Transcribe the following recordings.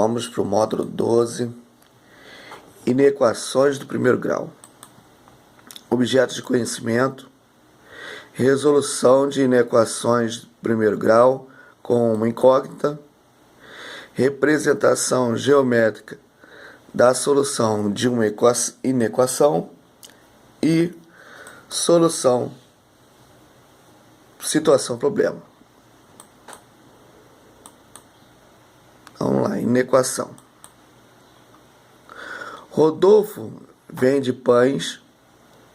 Vamos para o módulo 12, inequações do primeiro grau. Objetos de conhecimento, resolução de inequações do primeiro grau com uma incógnita, representação geométrica da solução de uma inequação e solução, situação-problema. Vamos lá, inequação. Rodolfo vende pães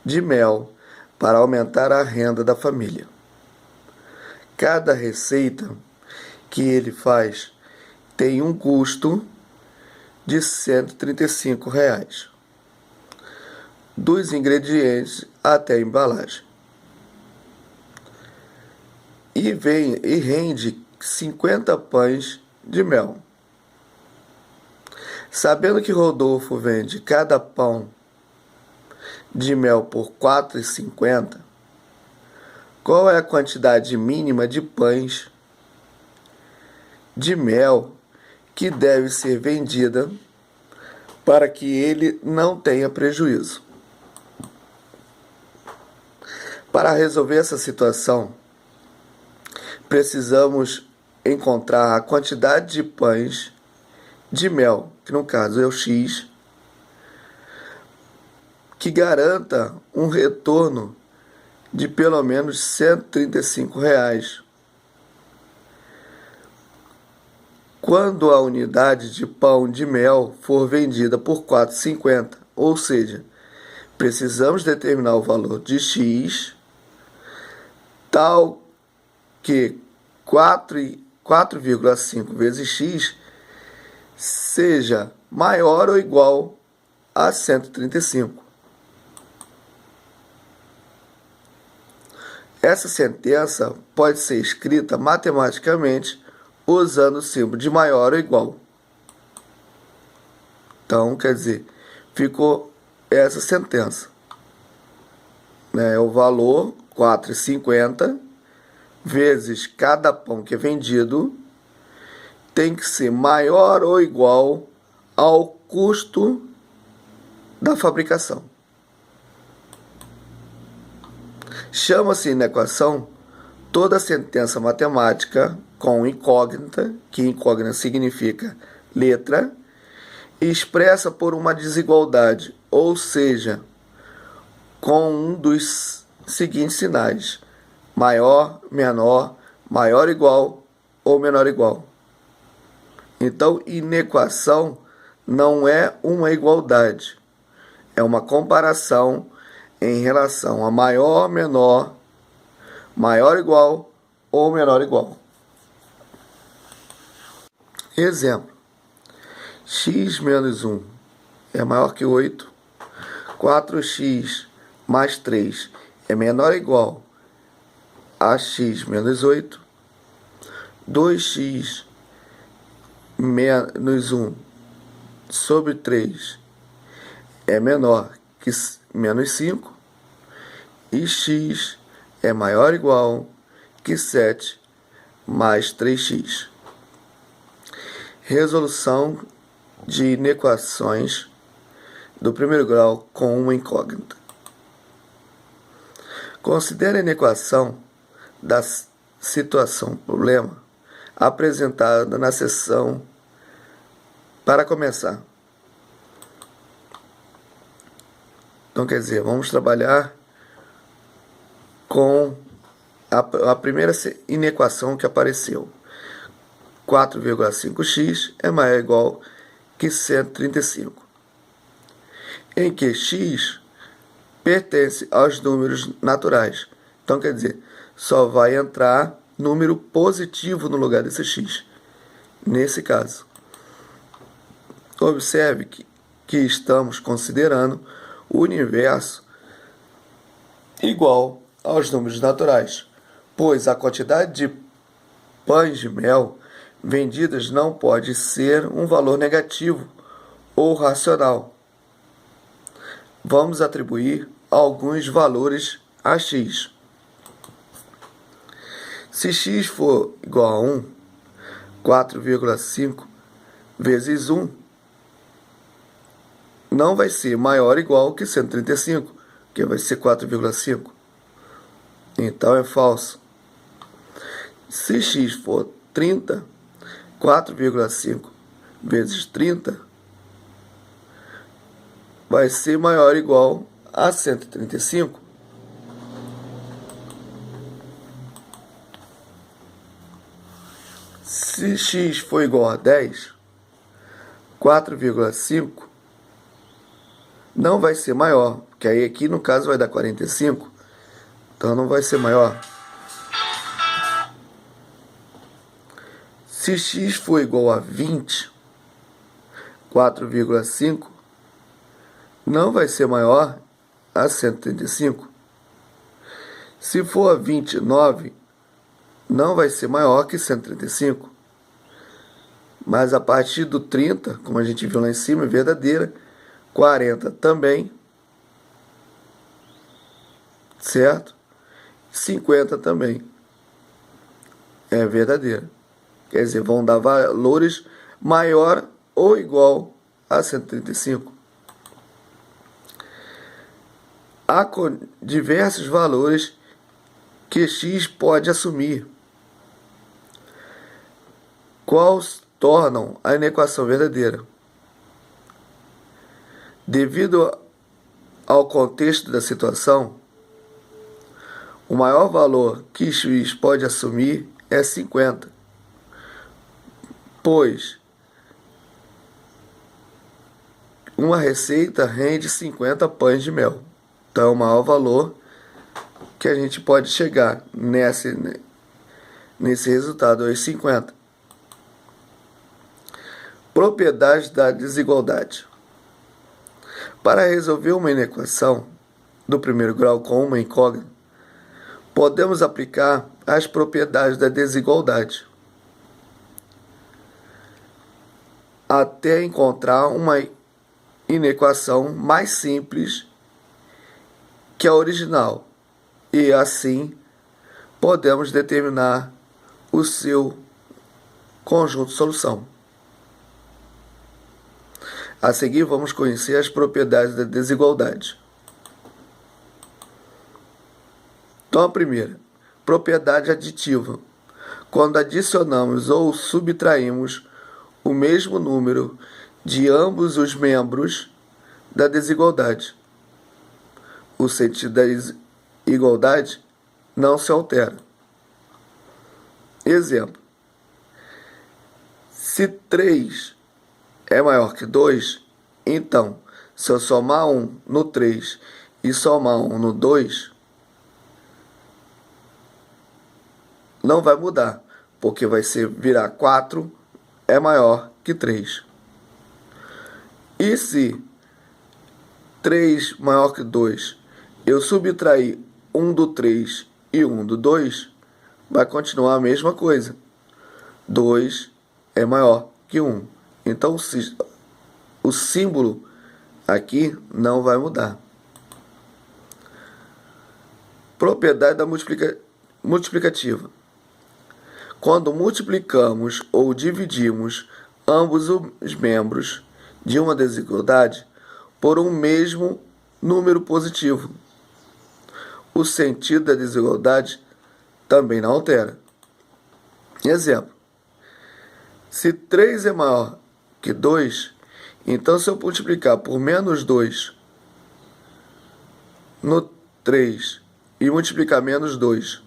de mel para aumentar a renda da família. Cada receita que ele faz tem um custo de R$ 135, dos ingredientes até a embalagem. E rende 50 pães de mel. Sabendo que Rodolfo vende cada pão de mel por R$ 4,50, qual é a quantidade mínima de pães de mel que deve ser vendida para que ele não tenha prejuízo? Para resolver essa situação, precisamos encontrar a quantidade de pães de mel, que no caso é o X, que garanta um retorno de pelo menos R$ 135. Quando a unidade de pão de mel for vendida por R$ 4,50, ou seja, precisamos determinar o valor de X, tal que 4,5 vezes X seja maior ou igual a 135. Essa sentença pode ser escrita matematicamente usando o símbolo de maior ou igual. Então, quer dizer, ficou essa sentença. O valor 4,50 vezes cada pão que é vendido tem que ser maior ou igual ao custo da fabricação. Chama-se inequação toda sentença matemática com incógnita, que incógnita significa letra, expressa por uma desigualdade, ou seja, com um dos seguintes sinais: maior, menor, maior igual ou menor igual. Então, inequação não é uma igualdade, é uma comparação em relação a maior, menor, maior igual ou menor igual. Exemplo: x menos 1 é maior que 8, 4x mais 3 é menor ou igual a x menos 8, 2x menos 1 sobre 3 é menor que menos 5, e x é maior ou igual que 7 mais 3x. Resolução de inequações do primeiro grau com uma incógnita. Considere a inequação da situação-problema apresentada na seção. Para começar, então quer dizer, vamos trabalhar com a primeira inequação que apareceu. 4,5x é maior ou igual que 135, em que x pertence aos números naturais. Então, quer dizer, só vai entrar número positivo no lugar desse x, nesse caso. Observe que estamos considerando o universo igual aos números naturais, pois a quantidade de pães de mel vendidas não pode ser um valor negativo ou racional. Vamos atribuir alguns valores a x. Se x for igual a 1, 4,5 vezes 1 não vai ser maior ou igual que 135, que vai ser 4,5. Então é falso. Se x for 30, 4,5 vezes 30 vai ser maior ou igual a 135. Se x for igual a 10, 4,5 não vai ser maior, porque aí aqui no caso vai dar 45, então não vai ser maior. Se x for igual a 20, 4,5 não vai ser maior a 135. Se for a 29, não vai ser maior que 135. Mas a partir do 30, como a gente viu lá em cima, é verdadeira. 40 também. Certo? 50 também. É verdadeira. Quer dizer, vão dar valores maior ou igual a 135. Há diversos valores que x pode assumir, quais tornam a inequação verdadeira. Devido ao contexto da situação, o maior valor que x pode assumir é 50, pois uma receita rende 50 pães de mel. Então, o maior valor que a gente pode chegar nesse resultado é 50. Propriedades da desigualdade. Para resolver uma inequação do primeiro grau com uma incógnita, podemos aplicar as propriedades da desigualdade até encontrar uma inequação mais simples que a original, e assim podemos determinar o seu conjunto de solução. A seguir, vamos conhecer as propriedades da desigualdade. Então, a primeira, propriedade aditiva. Quando adicionamos ou subtraímos o mesmo número de ambos os membros da desigualdade, o sentido da igualdade não se altera. Exemplo: se 3 é maior que 2, então, se eu somar 1 no 3 e somar 1 no 2, não vai mudar, porque vai virar 4 é maior que 3. E se 3 maior que 2, eu subtrair 1 do 3 e 1 do 2, vai continuar a mesma coisa. 2 é maior que 1. Então, o símbolo aqui não vai mudar. Propriedade da multiplicativa. Quando multiplicamos ou dividimos ambos os membros de uma desigualdade por um mesmo número positivo, o sentido da desigualdade também não altera. Exemplo: se 3 é maior que 2, então se eu multiplicar por menos 2 no 3 e multiplicar menos 2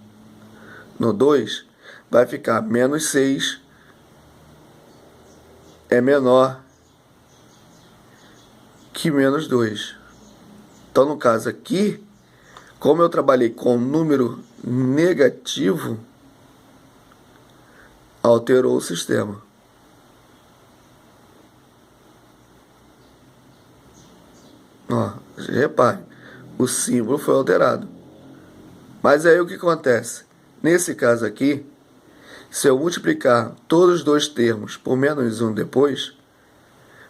no 2, vai ficar menos 6 é menor que menos 2. Então, no caso aqui, como eu trabalhei com número negativo, alterou o sistema. Ó, repare, o símbolo foi alterado. Mas aí o que acontece? Nesse caso aqui, se eu multiplicar todos os dois termos por menos 1 depois,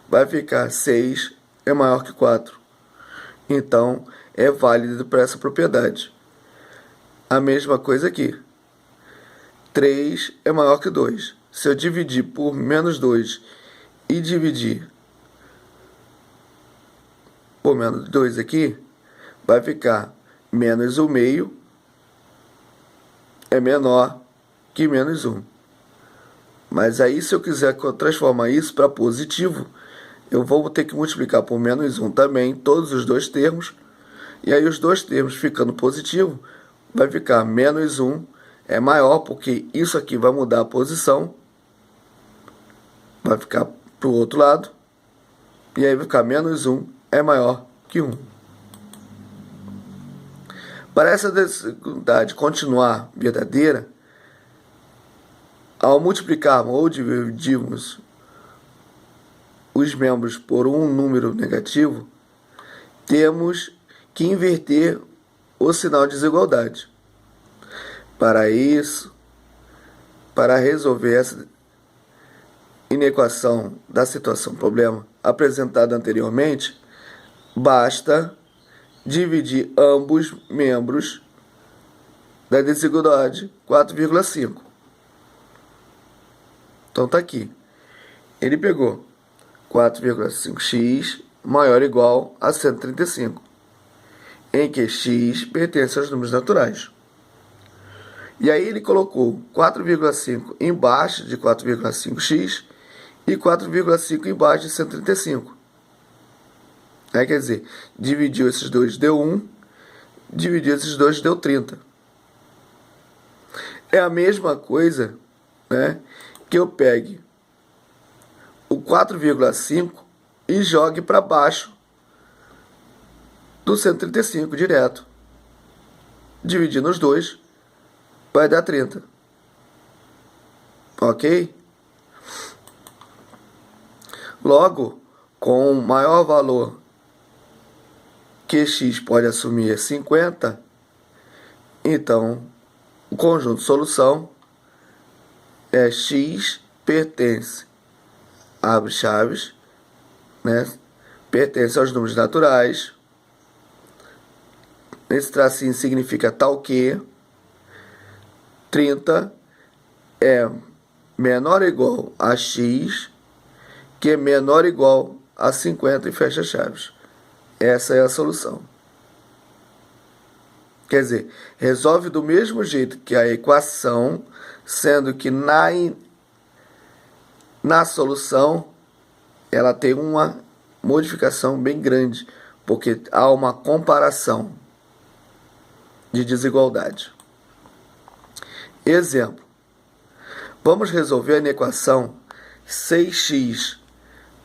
vai ficar 6 é maior que 4. Então, é válido para essa propriedade. A mesma coisa aqui. 3 é maior que 2. Se eu dividir por menos 2 e dividir por menos 2 aqui, vai ficar menos 1 meio é menor que menos 1. Mas aí, se eu quiser transformar isso para positivo, eu vou ter que multiplicar por menos 1 também, todos os dois termos. E aí, os dois termos ficando positivo, vai ficar menos 1 é maior, porque isso aqui vai mudar a posição. Vai ficar para o outro lado. E aí vai ficar menos 1 é maior que 1. Para essa desigualdade continuar verdadeira, ao multiplicarmos ou dividirmos os membros por um número negativo, temos que inverter o sinal de desigualdade. Para isso, para resolver essa inequação da situação problema apresentada anteriormente, basta dividir ambos membros da desigualdade 4,5. Então tá aqui. Ele pegou 4,5x maior ou igual a 135, em que x pertence aos números naturais. E aí ele colocou 4,5 embaixo de 4,5x e 4,5 embaixo de 135. Quer dizer, dividiu esses dois, deu 1. Dividiu esses dois, deu 30. É a mesma coisa, né, que eu pegue o 4,5 e jogue para baixo do 135 direto. Dividindo os dois, vai dar 30. Ok? Logo, com o maior valor que x pode assumir é 50, então o conjunto de solução é x pertence, abre chaves, né? Pertence aos números naturais. Esse tracinho significa tal que 30 é menor ou igual a x, que é menor ou igual a 50 e fecha chaves. Essa é a solução. Quer dizer, resolve do mesmo jeito que a equação, sendo que na solução ela tem uma modificação bem grande, porque há uma comparação de desigualdade. Exemplo. Vamos resolver a equação 6x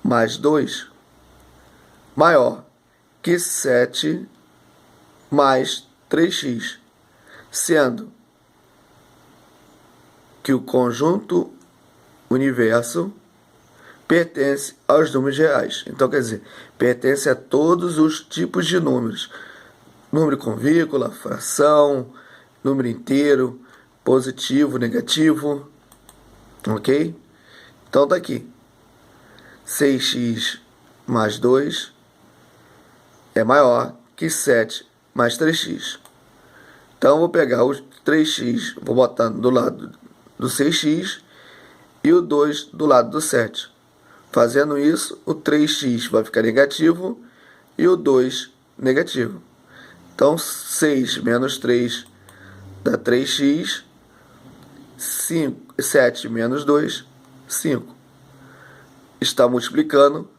mais 2 maior que 7 mais 3x, sendo que o conjunto universo pertence aos números reais. Então, quer dizer, pertence a todos os tipos de números. Número com vírgula, fração, número inteiro, positivo, negativo. Ok? Então, tá aqui. 6x mais 2 é maior que 7 mais 3x. Então, eu vou pegar o 3x, vou botar do lado do 6x e o 2 do lado do 7. Fazendo isso, o 3x vai ficar negativo e o 2 negativo. Então, 6 menos 3 dá 3x, 7 menos 2, 5. Está multiplicando,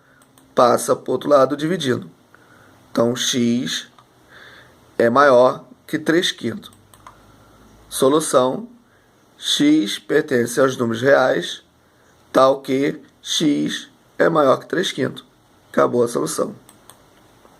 passa para o outro lado dividindo. Então, x é maior que 3/5. Solução: x pertence aos números reais, tal que x é maior que 3/5. Acabou a solução.